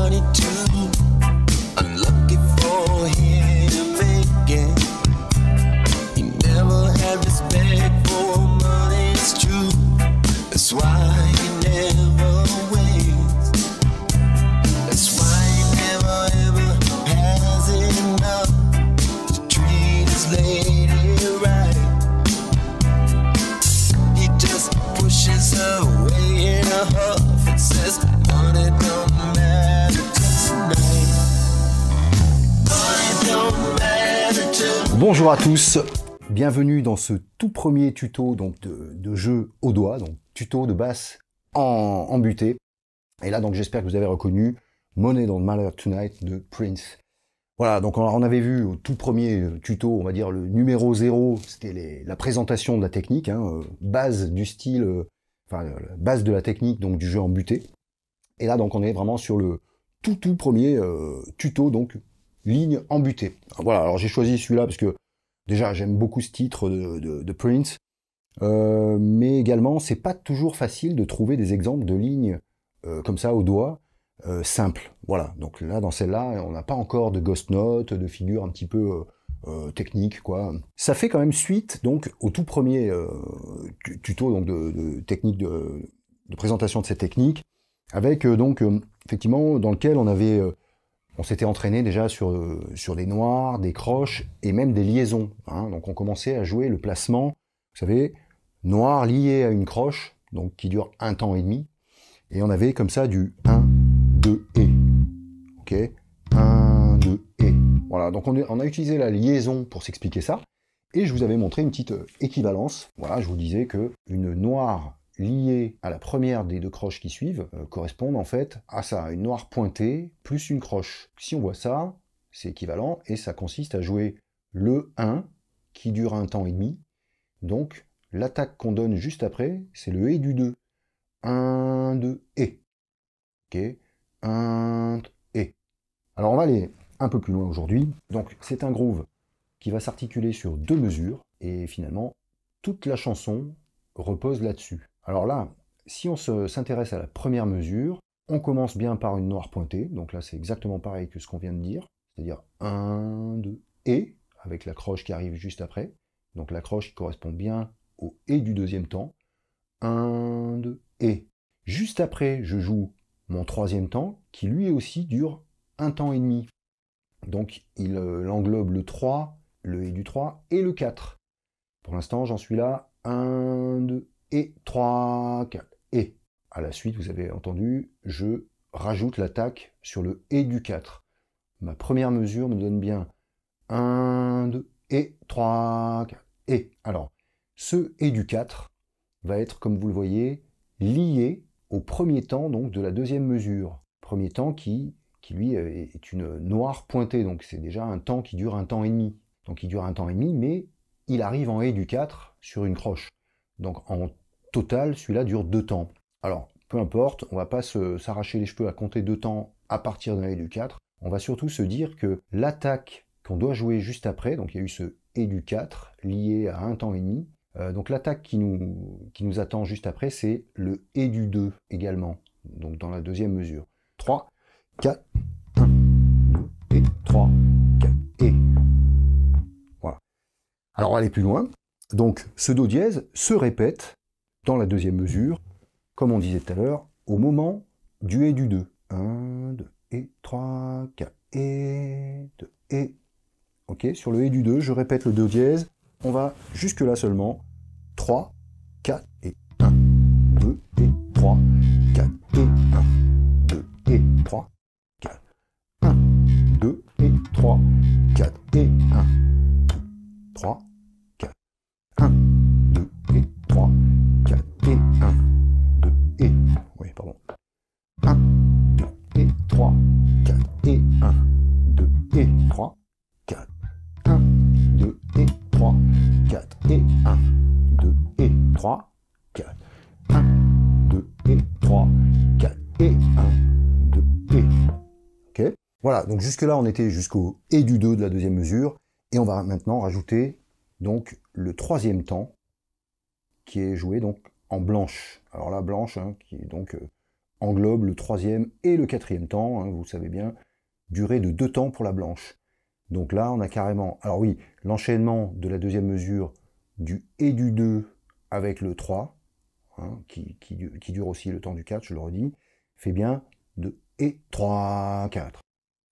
money too. Unlucky for him again. He never had respect for money, it's true. That's why he never wins. That's why he never ever has enough to treat his lady right. He just pushes her away in a huff and says, money don't matter tonight. Money don't matter tonight. Bonjour à tous, bienvenue dans ce tout premier tuto donc de jeu au doigt, donc tuto de basse en butée. Et là donc j'espère que vous avez reconnu Money Don't Matter Tonight de Prince. Voilà, donc on avait vu au tout premier tuto, on va dire le numéro 0, c'était la présentation de la technique, base du style, base de la technique donc du jeu en butée. Et là donc on est vraiment sur le tout premier tuto, donc ligne en butée. Voilà, alors j'ai choisi celui-là parce que déjà j'aime beaucoup ce titre de Prince, mais également c'est pas toujours facile de trouver des exemples de lignes comme ça au doigt, simple. Voilà, donc là dans celle-là, on n'a pas encore de ghost note, de figure un petit peu technique, quoi. Ça fait quand même suite donc au tout premier tuto donc de technique de présentation de cette technique, avec effectivement dans lequel on s'était entraîné déjà sur des noirs, des croches et même des liaisons. Donc on commençait à jouer le placement, vous savez, noir lié à une croche, donc qui dure un temps et demi, et on avait comme ça du 1, 2 et. Ok, 1, 2 et. Voilà, donc on a utilisé la liaison pour s'expliquer ça, et je vous avais montré une petite équivalence. Voilà, je vous disais que une noire liée à la première des deux croches qui suivent correspondent en fait à ça, une noire pointée plus une croche. Si on voit ça, c'est équivalent, et ça consiste à jouer le 1 qui dure un temps et demi. Donc l'attaque qu'on donne juste après, c'est le et du 2. 1, 2, et. Ok, 1, et. Alors on va aller un peu plus loin aujourd'hui. Donc c'est un groove qui va s'articuler sur deux mesures, et finalement toute la chanson repose là-dessus. Alors là, si on s'intéresse à la première mesure, on commence bien par une noire pointée, donc là c'est exactement pareil que ce qu'on vient de dire, c'est-à-dire 1, 2, et, avec la croche qui arrive juste après, donc la croche qui correspond bien au et du deuxième temps, 1, 2, et. Juste après, je joue mon troisième temps, qui lui aussi dure un temps et demi. Donc il englobe le 3, le et du 3 et le 4. Pour l'instant, j'en suis là, 1, 2, et 3, 4, et. À la suite, vous avez entendu, je rajoute l'attaque sur le et du 4. Ma première mesure me donne bien 1, 2, et 3, 4, et. Alors, ce et du 4 va être, comme vous le voyez, lié au premier temps donc, de la deuxième mesure. Premier temps qui lui est une noire pointée, donc c'est déjà un temps qui dure un temps et demi. Donc il dure un temps et demi, mais il arrive en et du 4 sur une croche. Donc en total, celui-là dure 2 temps. Alors, peu importe, on ne va pas s'arracher les cheveux à compter 2 temps à partir d'un et du 4. On va surtout se dire que l'attaque qu'on doit jouer juste après, donc il y a eu ce et du 4 lié à un temps et demi, donc l'attaque qui nous attend juste après, c'est le et du 2 également, donc dans la deuxième mesure. 3, 4, 1, 2, et 3, 4, et. Voilà. Alors on va aller plus loin. Donc ce do dièse se répète dans la deuxième mesure, comme on disait tout à l'heure, au moment du et du 2. 1, 2, et 3, 4, et 2, et. Ok, sur le et du 2, je répète le do dièse. On va jusque là seulement. 3, 4 et 1, 2 et 3, 4 et 1, 2 et 3, 4, 1, 2 et 3, 4 et 1, 2, 3, 4, 1, 2 et 3, 4 et 1, 2 et, oui, pardon, 1, 2 et 3, 4 et 1, 2 et 3, 4, 1, 2 et 3, 4 et 1, 2 et 3, 4, 1, 2 et 3, 4 et 1, 2 et. Ok. Voilà, donc jusque-là, on était jusqu'au et du 2 de la deuxième mesure, et on va maintenant rajouter donc le troisième temps, qui est joué donc en blanche. Alors là, blanche, qui est donc englobe le troisième et le quatrième temps, hein, vous savez bien, durée de 2 temps pour la blanche. Donc là, on a carrément... Alors oui, l'enchaînement de la deuxième mesure du et du 2 avec le 3, hein, qui dure aussi le temps du 4, je le redis, fait bien de et 3, 4.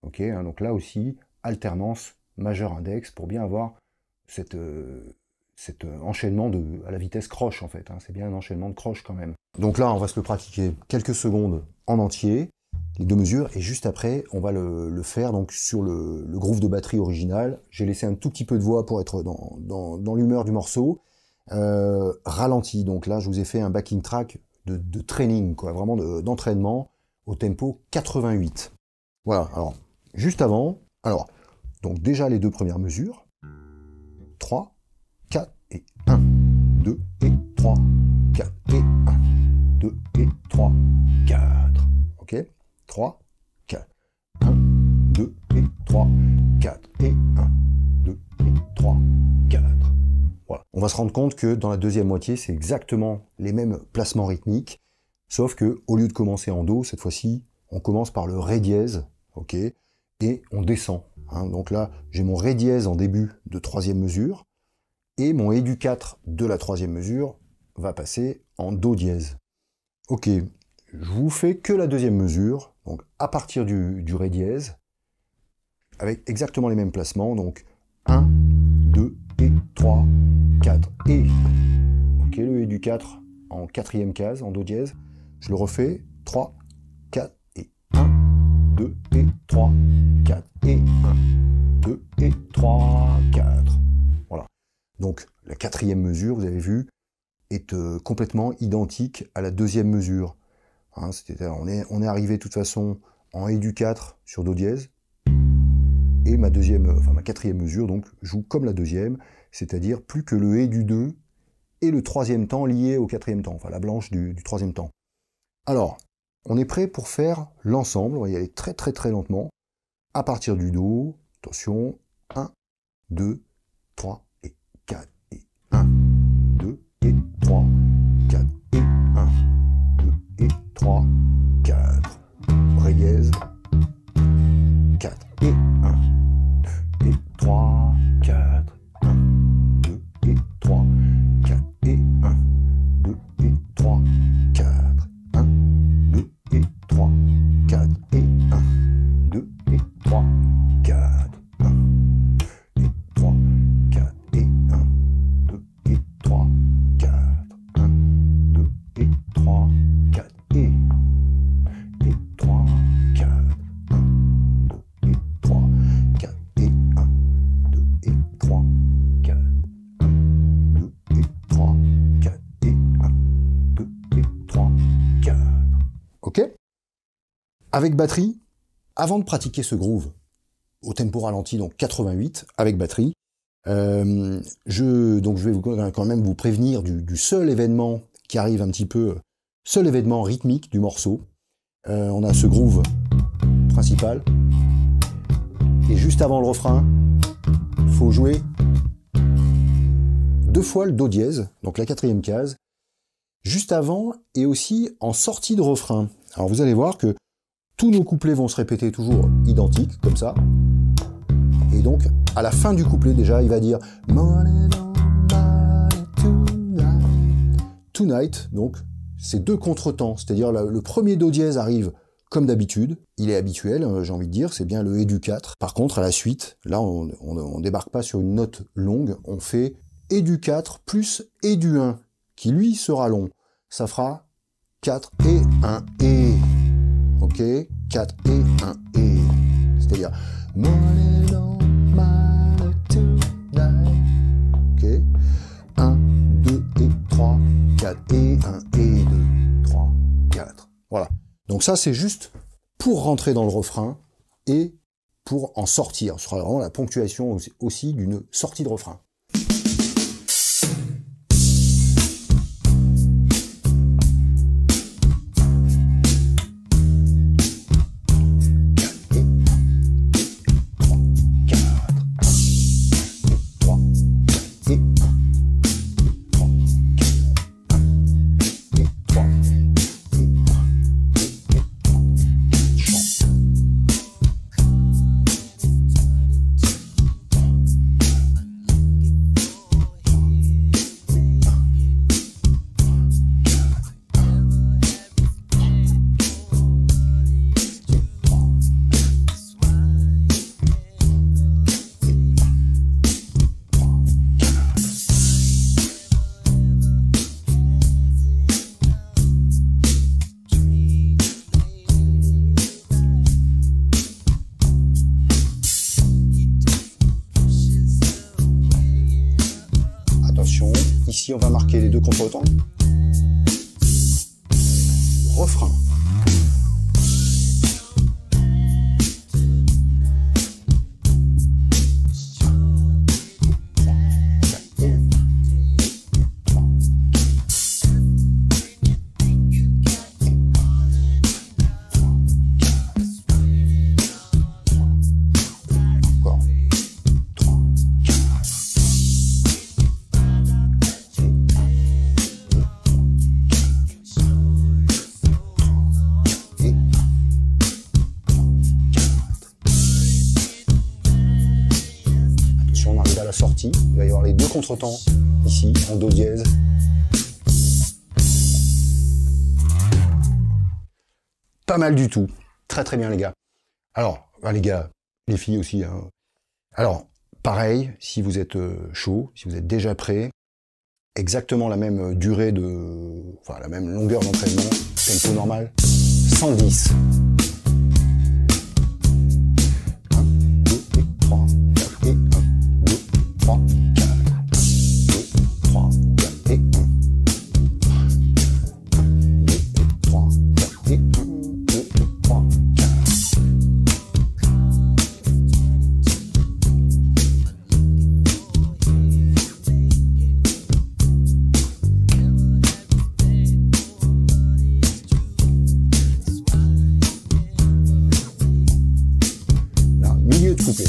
Ok, hein, donc là aussi, alternance majeur-index pour bien avoir cet enchaînement à la vitesse croche en fait. Hein, c'est bien un enchaînement de croche quand même. Donc là, on va se le pratiquer quelques secondes en entier, les 2 mesures, et juste après, on va le faire donc sur le groove de batterie original. J'ai laissé un tout petit peu de voix pour être dans l'humeur du morceau. Ralenti, donc là, je vous ai fait un backing track de training, quoi, vraiment d'entraînement au tempo 88. Voilà, alors, juste avant, alors, donc déjà les 2 premières mesures, 3, 4 et 1, 2 et 3, 4 et 1, 2 et 3, 4. Ok, 3, 4, 1, 2 et 3, 4 et 1, 2 et 3, 4. Voilà. On va se rendre compte que dans la deuxième moitié, c'est exactement les mêmes placements rythmiques, sauf que au lieu de commencer en Do, cette fois-ci, on commence par le Ré dièse, ok, et on descend. Hein. Donc là, j'ai mon Ré dièse en début de troisième mesure, et mon Et du 4 de la troisième mesure va passer en Do dièse. Ok, je vous fais que la deuxième mesure, donc à partir du Ré dièse, avec exactement les mêmes placements, donc 1, 2 et 3, 4 et... Ok, le Et du 4 en quatrième case, en Do dièse, je le refais, 3, 4 et 1, 2 et 3, 4 et 1, 2 et 3, 4. Voilà. Donc la quatrième mesure, vous avez vu, est complètement identique à la deuxième mesure. Hein, c'est-à-dire on est arrivé de toute façon en Et du 4 sur Do dièse, et ma quatrième mesure donc joue comme la deuxième, c'est-à-dire plus que le Et du 2 et le troisième temps lié au quatrième temps, enfin la blanche du troisième temps. Alors, on est prêt pour faire l'ensemble, on va y aller très très très lentement, à partir du Do, attention, 1, 2, 3 et 4 et 1, 2 et 3, 4 et 1, 2 et 3, 4, Ré dièse, 4 et 1, 2 et 3, 4, 1, 2 et 3, 4 et 1, 2 et 3, 4, 1, 2 et 3, 4 et 1, 2 et 3, 4, 1, 2 et 3, 4 et 1, 2 et 3, 4, 1, 2 et 3, 4 et 3, 4, 1, 2 et 3, 4 et 1, 2 et 3, 4, 1, 2 et 3, 4 et 1, 2 et 3, 4. Ok? Avec batterie, avant de pratiquer ce groove au tempo ralenti, donc 88 avec batterie, je vais quand même vous prévenir du seul événement qui arrive un petit peu, seul événement rythmique du morceau. On a ce groove principal, et juste avant le refrain, il faut jouer 2 fois le Do dièse, donc la quatrième case, juste avant et aussi en sortie de refrain. Alors vous allez voir que tous nos couplets vont se répéter toujours identiques, comme ça. Et donc, à la fin du couplet, déjà, il va dire Tonight, donc, c'est 2 contretemps. C'est-à-dire, le premier Do dièse arrive comme d'habitude. Il est habituel, j'ai envie de dire, c'est bien le Et du 4. Par contre, à la suite, là, on débarque pas sur une note longue, on fait Et du 4 plus Et du 1, qui lui sera long. Ça fera 4 et 1 et. Ok, 4 et 1 et. C'est-à-dire ok, 1, 2 et 3, 4 et 1 et 2, 3, 4. Voilà. Donc ça, c'est juste pour rentrer dans le refrain et pour en sortir. Ce sera vraiment la ponctuation aussi d'une sortie de refrain. ici, on va marquer les deux contretemps. Refrain. La sortie, il va y avoir les deux contretemps ici en do dièse. Pas mal du tout, très très bien les gars. Alors, les gars, les filles aussi. Hein. Alors, pareil, si vous êtes chaud, si vous êtes déjà prêt, exactement la même durée de, enfin la même longueur d'entraînement, tempo normal, 110. 1, 2 et 3, 4 et 1. 3, 4, 2, 3, 4 et 1. 2 et 3, 4 et 1. 2 et 3, 4. Là, milieu de couplet.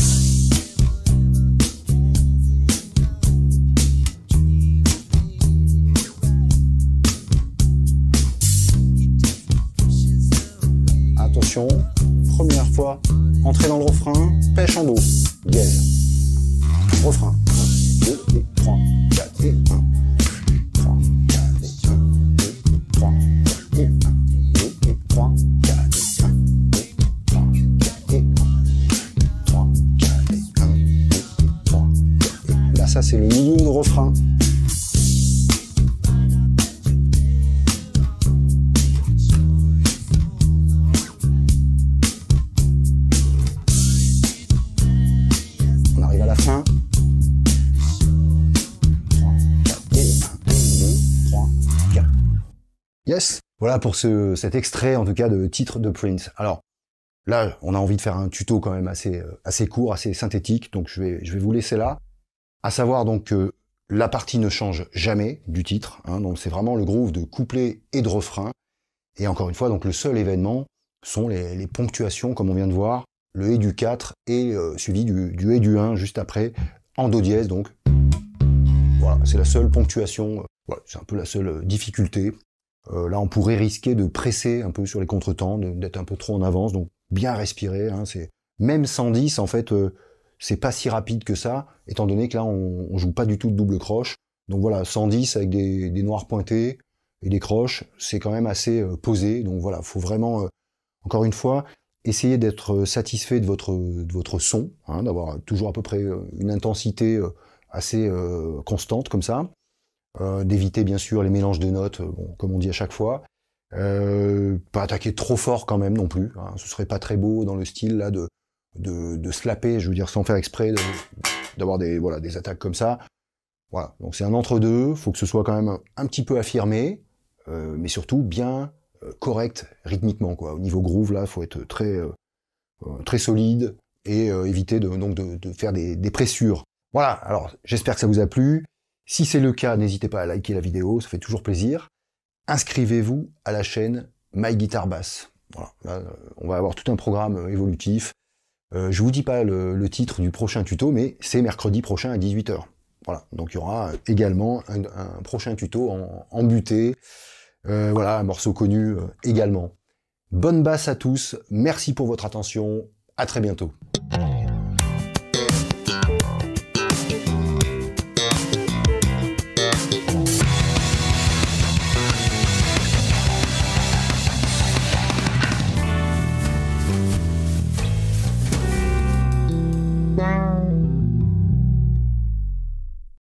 Attention, première fois, entrée dans le refrain, pêche en do, dièse. Refrain, 1, 2 et 3, 4 et 1. 3, 4 et 1, 2 et 3, 4 et 1. 2 et 3, 4 et 1. 2 et 3, 4 et 1. 3, 4 et 1. 2 et 3, 4 et 1. Là, ça, c'est le milieu de refrain. À la fin. 3, 4 et 1, 2, 3, 4. Yes. Voilà pour cet extrait, en tout cas, de titre de Prince. Alors, là, on a envie de faire un tuto quand même assez court, assez synthétique, donc je vais vous laisser là. À savoir donc que la partie ne change jamais du titre, hein, donc c'est vraiment le groove de couplet et de refrain. Et encore une fois, donc le seul événement sont les ponctuations, comme on vient de voir, le et du 4 et suivi du et du 1 juste après, en do dièse donc. Voilà, c'est la seule ponctuation, voilà, c'est un peu la seule difficulté. Là, on pourrait risquer de presser un peu sur les contretemps, d'être un peu trop en avance, donc bien respirer. Hein, même 110, en fait, c'est pas si rapide que ça, étant donné que là, on joue pas du tout de double croche. Donc voilà, 110 avec des noirs pointés et des croches, c'est quand même assez posé. Donc voilà, faut vraiment, encore une fois, essayez d'être satisfait de votre son, hein, d'avoir toujours à peu près une intensité assez constante comme ça, d'éviter bien sûr les mélanges de notes, bon, comme on dit à chaque fois, pas attaquer trop fort quand même non plus, hein, ce serait pas très beau dans le style là de slapper, je veux dire sans faire exprès d'avoir des attaques comme ça. Voilà, donc c'est un entre-deux, faut que ce soit quand même un petit peu affirmé, mais surtout bien correct rythmiquement, quoi. Au niveau groove, là, faut être très solide et éviter de faire des pressures. Voilà, alors j'espère que ça vous a plu. Si c'est le cas, n'hésitez pas à liker la vidéo, ça fait toujours plaisir. Inscrivez-vous à la chaîne My Guitar Bass. Voilà, là, on va avoir tout un programme évolutif. Je vous dis pas le titre du prochain tuto, mais c'est mercredi prochain à 18 h. Voilà, donc il y aura également un prochain tuto en butée. Voilà, un morceau connu également. Bonne basse à tous, merci pour votre attention, à très bientôt.